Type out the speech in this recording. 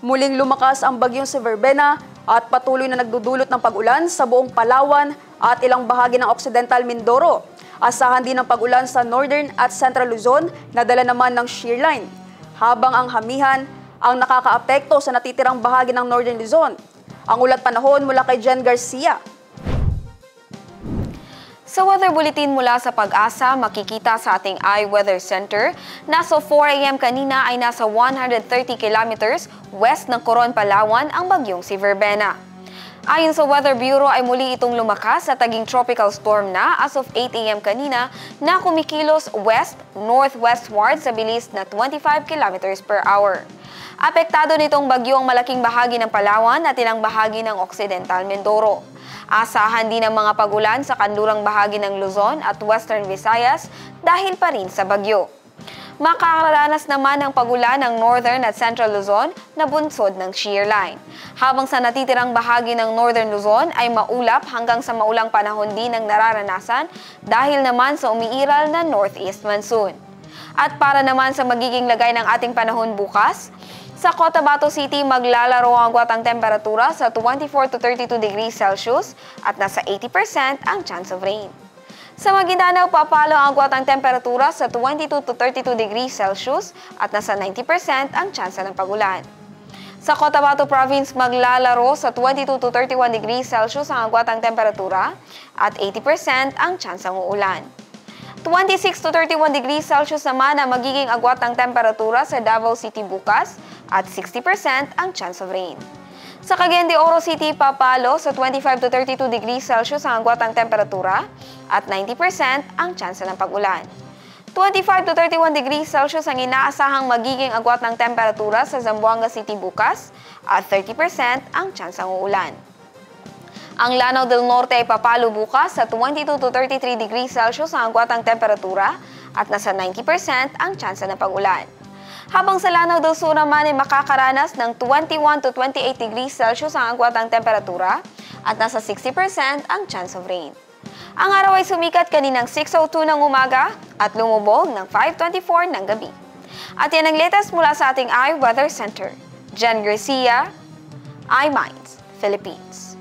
Muling lumakas ang bagyong si Verbena at patuloy na nagdudulot ng pag-ulan sa buong Palawan at ilang bahagi ng Occidental Mindoro. Asahan din ng pag-ulan sa Northern at Central Luzon na dala naman ng shear line. Habang ang hamihan ang nakakaapekto sa natitirang bahagi ng Northern Luzon. Ang ulat panahon mula kay Jen Garcia. Sa weather bulletin mula sa Pag-asa, makikita sa ating iWeather Center na sa 4 a.m. kanina ay nasa 130 kilometers west ng Coron, Palawan ang bagyong si Verbena. Ayon sa Weather Bureau ay muli itong lumakas at naging tropical storm na as of 8 a.m. kanina na kumikilos west-northwestward sa bilis na 25 kilometers per hour. Apektado nitong bagyo ang malaking bahagi ng Palawan at ilang bahagi ng Occidental Mindoro. Asahan din ang mga pagulan sa kanlurang bahagi ng Luzon at Western Visayas dahil pa rin sa bagyo. Makakaranas naman ng pagulan ng Northern at Central Luzon na bunsod ng shear line. Habang sa natitirang bahagi ng Northern Luzon ay maulap hanggang sa maulang panahon din ang nararanasan dahil naman sa umiiral na northeast monsoon. At para naman sa magiging lagay ng ating panahon bukas, sa Cotabato City, maglalaro ang agwatang temperatura sa 24 to 32 degrees Celsius at nasa 80% ang chance of rain. Sa Maguindanao, papalo ang agwatang temperatura sa 22 to 32 degrees Celsius at nasa 90% ang chance ng pagulan. Sa Cotabato Province, maglalaro sa 22 to 31 degrees Celsius ang agwatang temperatura at 80% ang chance ng uulan. 26 to 31 degrees Celsius naman ang magiging agwatang temperatura sa Davao City bukas at 60% ang chance of rain. Sa Cagayan de Oro City, papalo sa 25 to 32 degrees Celsius ang agwatang temperatura at 90% ang chance ng pag-ulan. 25 to 31 degrees Celsius ang inaasahang magiging agwatang temperatura sa Zamboanga City bukas at 30% ang chance ng uulan. Ang Lanao del Norte ay papalo bukas sa 22 to 33 degrees Celsius ang agwatang temperatura at nasa 90% ang chance ng pag-ulan. Habang sa Lanao del Sur naman ay makakaranas ng 21 to 28 degrees Celsius ang agwatang temperatura at nasa 60% ang chance of rain. Ang araw ay sumikat kaninang 6:02 ng umaga at lumubog ng 5:24 ng gabi. At yan ang latest mula sa ating iWeather Center. Jen Garcia, iMinds, Philippines.